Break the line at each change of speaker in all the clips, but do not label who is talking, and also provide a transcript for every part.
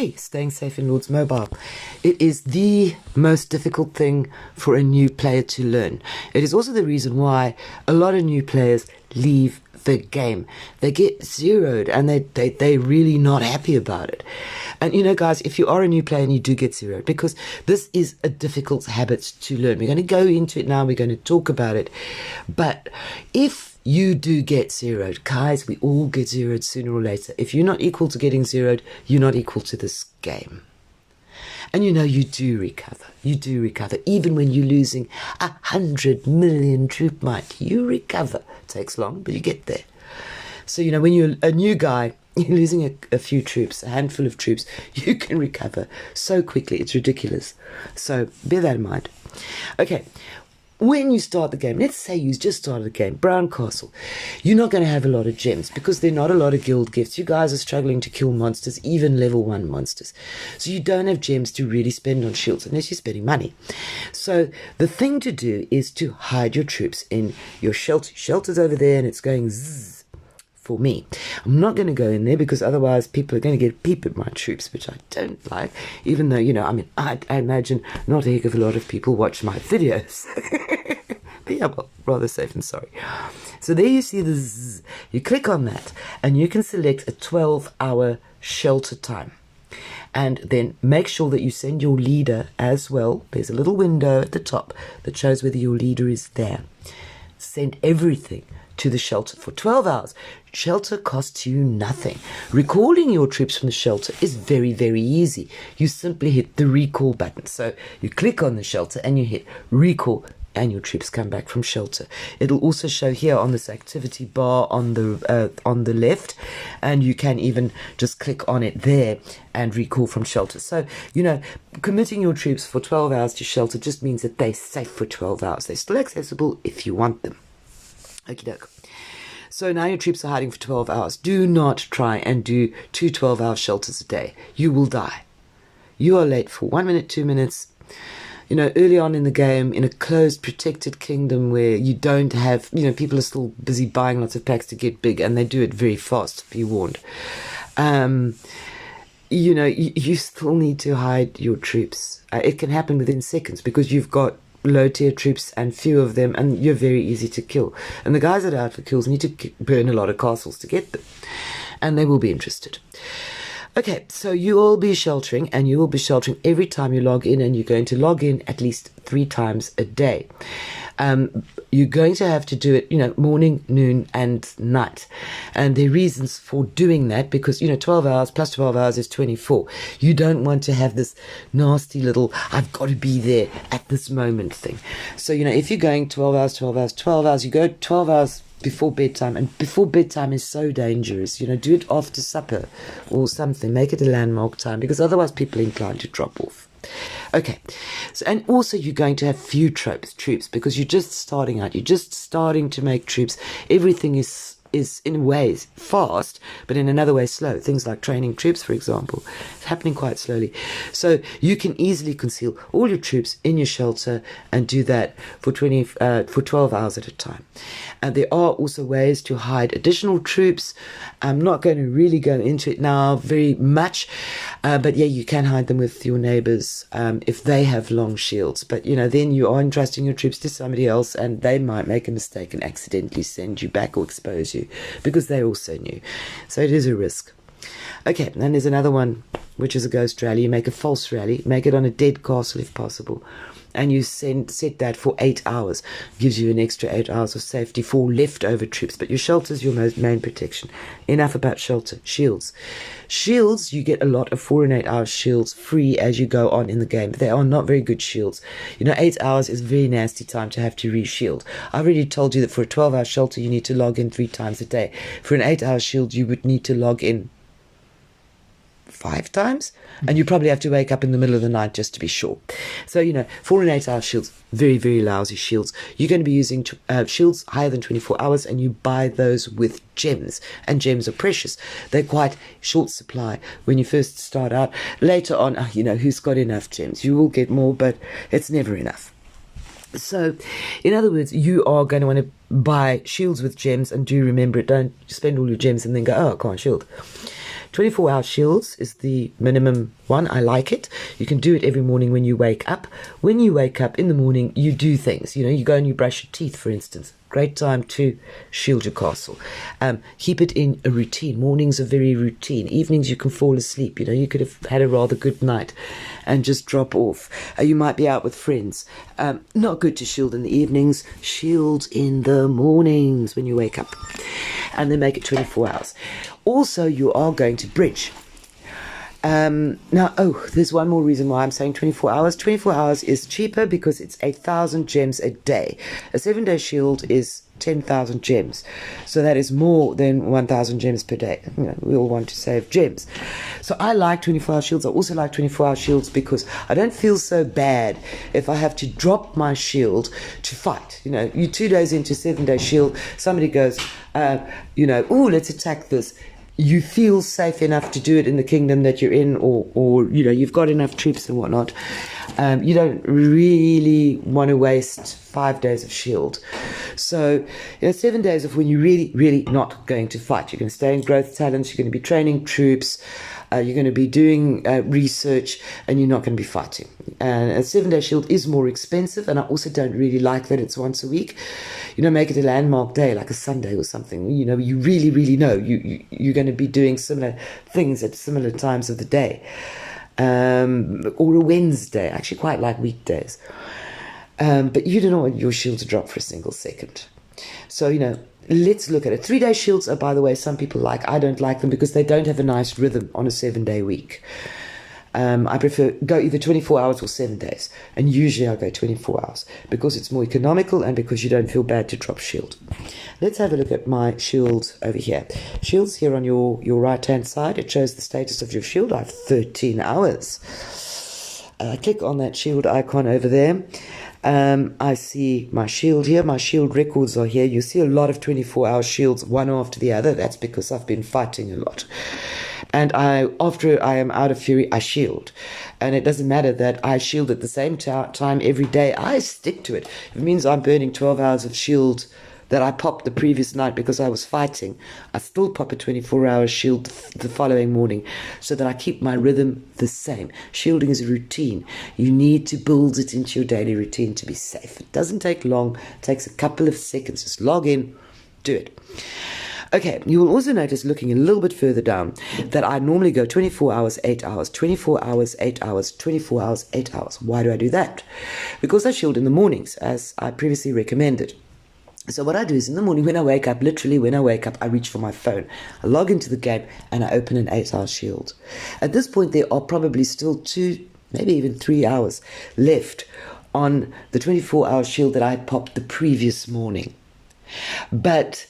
Hey, staying safe in Lord's Mobile. It is the most difficult thing for a new player to learn. It is also the reason why a lot of new players leave the game. They get zeroed and they're really not happy about it. And you know, guys, if you are a new player and you do get zeroed, because this is a difficult habit to learn. We're going to go into it now. We're going to talk about it. But if you do get zeroed, guys, we all get zeroed sooner or later. If you're not equal to getting zeroed, you're not equal to this game. And you know, you do recover. You do recover. Even when you're losing 100 million troop might, you recover. It takes long, but you get there. So, you know, when you're a new guy, you're losing a few troops, a handful of troops, you can recover so quickly. It's ridiculous. So bear that in mind. Okay. When you start the game, let's say you just started the game, Brown Castle, you're not going to have a lot of gems because there are not a lot of guild gifts. You guys are struggling to kill monsters, even level 1 monsters. So you don't have gems to really spend on shields unless you're spending money. So the thing to do is to hide your troops in your shelter. Shelter's over there and it's going zzz. For me, I'm not going to go in there because otherwise people are going to get a peep at my troops, which I don't like, even though, you know, I mean, I imagine not a heck of a lot of people watch my videos. But yeah, well, rather safe and sorry. So there you see the zzz. You click on that and you can select a 12-hour shelter time. And then make sure that you send your leader as well. There's a little window at the top that shows whether your leader is there. Send everything to the shelter for 12 hours. Shelter costs you nothing. Recalling your troops from the shelter is very, very easy. You simply hit the recall button. So you click on the shelter and you hit recall and your troops come back from shelter. It'll also show here on this activity bar on the left, and you can even just click on it there and recall from shelter. So, you know, committing your troops for 12 hours to shelter just means that they're safe for 12 hours. They're still accessible if you want them. Okie doke. So now your troops are hiding for 12 hours. Do not try and do 2 12-hour shelters a day. You will die. You are late for 1 minute, 2 minutes. You know, early on in the game, in a closed, protected kingdom where you don't have, you know, people are still busy buying lots of packs to get big, and they do it very fast, be warned. You know, you still need to hide your troops. It can happen within seconds because you've got low tier troops and few of them, and you're very easy to kill. And the guys that are out for kills need to burn a lot of castles to get them, and they will be interested. Okay, so you will be sheltering, and you will be sheltering every time you log in, and you're going to log in at least 3 times a day. You're going to have to do it, you know, morning, noon, and night. And there are reasons for doing that because, you know, 12 hours plus 12 hours is 24. You don't want to have this nasty little, I've got to be there at this moment thing. So, you know, if you're going 12 hours, 12 hours, 12 hours, you go 12 hours before bedtime, and before bedtime is so dangerous. You know, do it after supper or something. Make it a landmark time because otherwise people are inclined to drop off. Okay, so and also you're going to have few troops because you're just starting out. You're just starting to make troops. Everything is in ways fast, but in another way slow. Things like training troops, for example, it's happening quite slowly. So you can easily conceal all your troops in your shelter and do that for 12 hours at a time. And there are also ways to hide additional troops. I'm not going to really go into it now very much, but yeah, you can hide them with your neighbors if they have long shields. But you know, then you are entrusting your troops to somebody else, and they might make a mistake and accidentally send you back or expose you, because they're also new. So it is a risk. Okay, and there's another one, which is a ghost rally. You make a false rally, make it on a dead castle if possible, and you set that for 8 hours. Gives you an extra 8 hours of safety for leftover troops, but your shelter is your main protection. Enough about shelter. Shields. Shields, you get a lot of 4 and 8 hour shields free as you go on in the game. They are not very good shields. You know, 8 hours is a very nasty time to have to re-shield. I've already told you that for a 12-hour shelter, you need to log in 3 times a day. For an 8-hour shield, you would need to log in 5 times, and you probably have to wake up in the middle of the night just to be sure. So, you know, 4 and 8 hour shields, very, very lousy shields. You're going to be using shields higher than 24 hours, and you buy those with gems, and gems are precious. They're quite short supply when you first start out. Later on, you know, who's got enough gems? You will get more, but it's never enough. So, in other words, you are going to want to buy shields with gems, and do remember it. Don't spend all your gems and then go, oh, I can't shield. 24-hour shields is the minimum one. I like it. You can do it every morning when you wake up. When you wake up in the morning, you do things. You go and you brush your teeth, for instance. Great time to shield your castle. Keep it in a routine. Mornings are very routine. Evenings you can fall asleep. You could have had a rather good night and just drop off. You might be out with friends. Not good to shield in the evenings. Shield in the mornings when you wake up. And then make it 24 hours. Also, you are going to bridge. There's one more reason why I'm saying 24 hours. 24 hours is cheaper because it's 1,000 gems a day. A 7-day shield is 10,000 gems. So that is more than 1,000 gems per day. We all want to save gems. So I like 24-hour shields. I also like 24-hour shields because I don't feel so bad if I have to drop my shield to fight. You're 2 days into a 7-day shield. Somebody goes, let's attack this. You feel safe enough to do it in the kingdom that you're in, or you've got enough troops and whatnot. You don't really want to waste 5 days of shield. So 7 days of when you're really, really not going to fight. You're going to stay in growth talents, you're going to be training troops, you're going to be doing research, and you're not going to be fighting. And a 7-day shield is more expensive, and I also don't really like that it's once a week. Make it a landmark day, like a Sunday or something. You really, really know you're going to be doing similar things at similar times of the day. Or a Wednesday. I actually quite like weekdays. But you don't want your shield to drop for a single second. So, let's look at it. 3-day shields are, by the way, some people like. I don't like them because they don't have a nice rhythm on a 7-day week. I prefer go either 24 hours or 7 days. And usually I go 24 hours because it's more economical and because you don't feel bad to drop shield. Let's have a look at my shield over here. Shield's here on your right-hand side. It shows the status of your shield. I have 13 hours. I click on that shield icon over there. I see my shield here. My shield records are here. You see a lot of 24-hour shields, one after the other. That's because I've been fighting a lot. And after I am out of fury, I shield. And it doesn't matter that I shield at the same time every day. I stick to it. If it means I'm burning 12 hours of shield that I popped the previous night because I was fighting, I still pop a 24-hour shield the following morning so that I keep my rhythm the same. Shielding is a routine. You need to build it into your daily routine to be safe. It doesn't take long. It takes a couple of seconds. Just log in, do it. Okay, you will also notice, looking a little bit further down, that I normally go 24 hours, 8 hours, 24 hours, 8 hours, 24 hours, 8 hours. Why do I do that? Because I shield in the mornings, as I previously recommended. So what I do is in the morning when I wake up, literally when I wake up, I reach for my phone. I log into the game and I open an 8-hour shield. At this point, there are probably still 2, maybe even 3 hours left on the 24-hour shield that I had popped the previous morning. But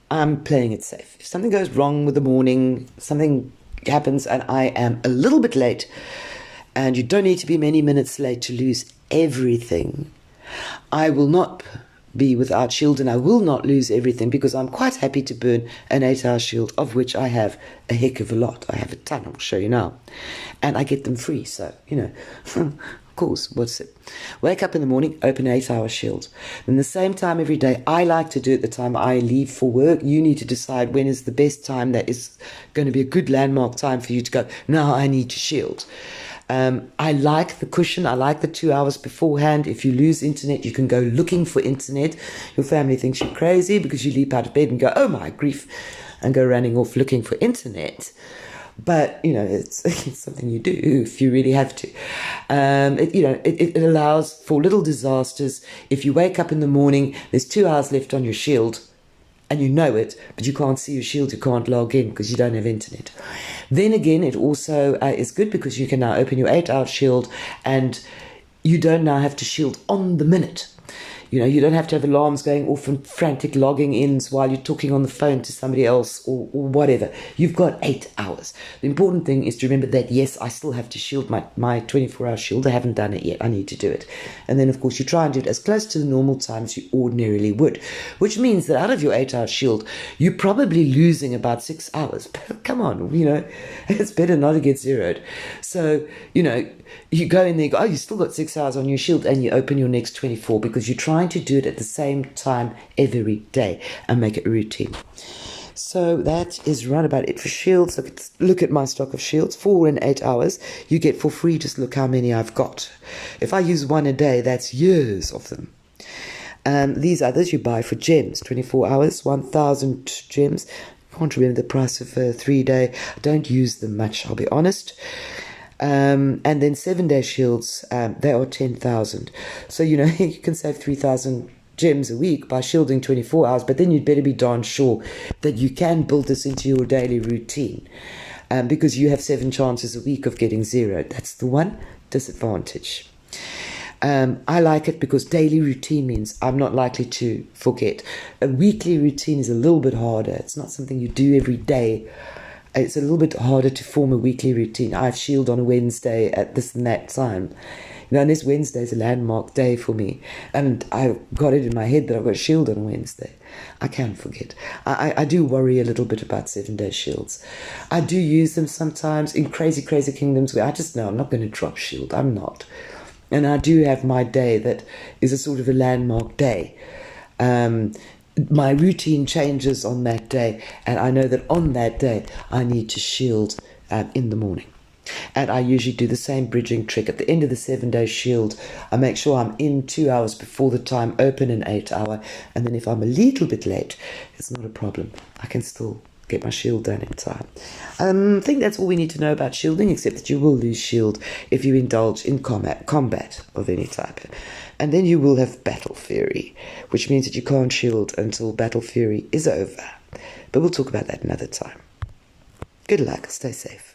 I'm playing it safe. If something goes wrong with the morning, something happens and I am a little bit late, and you don't need to be many minutes late to lose everything, I will not be without shield and I will not lose everything because I'm quite happy to burn an 8-hour shield, of which I have a heck of a lot. I have a ton, I'll show you now. And I get them free, so, of course, what's it? Wake up in the morning, open an 8-hour shield. Then the same time every day. I like to do it the time I leave for work. You need to decide when is the best time that is going to be a good landmark time for you to go, now I need to shield. I like the cushion. I like the 2 hours beforehand. If you lose internet, you can go looking for internet. Your family thinks you're crazy because you leap out of bed and go, oh my grief, and go running off looking for internet. But, it's something you do if you really have to. It allows for little disasters. If you wake up in the morning, there's 2 hours left on your shield, and you know it, but you can't see your shield, you can't log in because you don't have internet. Then again, it also is good because you can now open your 8-hour shield and you don't now have to shield on the minute. You don't have to have alarms going off and frantic logging ins while you're talking on the phone to somebody else or whatever. You've got 8 hours. The important thing is to remember that, yes, I still have to shield my 24-hour shield. I haven't done it yet. I need to do it. And then, of course, you try and do it as close to the normal time as you ordinarily would, which means that out of your 8-hour shield, you're probably losing about 6 hours. Come on, it's better not to get zeroed. So, you go in there, you go, oh, you still got 6 hours on your shield, and you open your next 24 because you're trying to do it at the same time every day and make it a routine. So that is right about it for shields. Look at my stock of shields. 4 in 8 hours. You get for free. Just look how many I've got. If I use one a day, that's years of them. These others you buy for gems. 24 hours, 1,000 gems. I can't remember the price of a 3-day. I don't use them much, I'll be honest. And then 7-day shields, they are 10,000. So, you can save 3,000 gems a week by shielding 24 hours, but then you'd better be darn sure that you can build this into your daily routine, because you have 7 chances a week of getting 0. That's the one disadvantage. I like it because daily routine means I'm not likely to forget. A weekly routine is a little bit harder. It's not something you do every day. It's a little bit harder to form a weekly routine. I have shield on a Wednesday at this and that time. And this Wednesday is a landmark day for me. And I've got it in my head that I've got a shield on a Wednesday. I can't forget. I do worry a little bit about 7-day shields. I do use them sometimes in crazy, crazy kingdoms where I just know I'm not going to drop shield. I'm not. And I do have my day that is a sort of a landmark day. My routine changes on that day, and I know that on that day I need to shield in the morning. And I usually do the same bridging trick. At the end of the 7-day shield, I make sure I'm in 2 hours before the time open in 8 hour. And then if I'm a little bit late, it's not a problem. I can still get my shield done in time. I think that's all we need to know about shielding, except that you will lose shield if you indulge in combat of any type. And then you will have battle fury, which means that you can't shield until battle fury is over. But we'll talk about that another time. Good luck. Stay safe.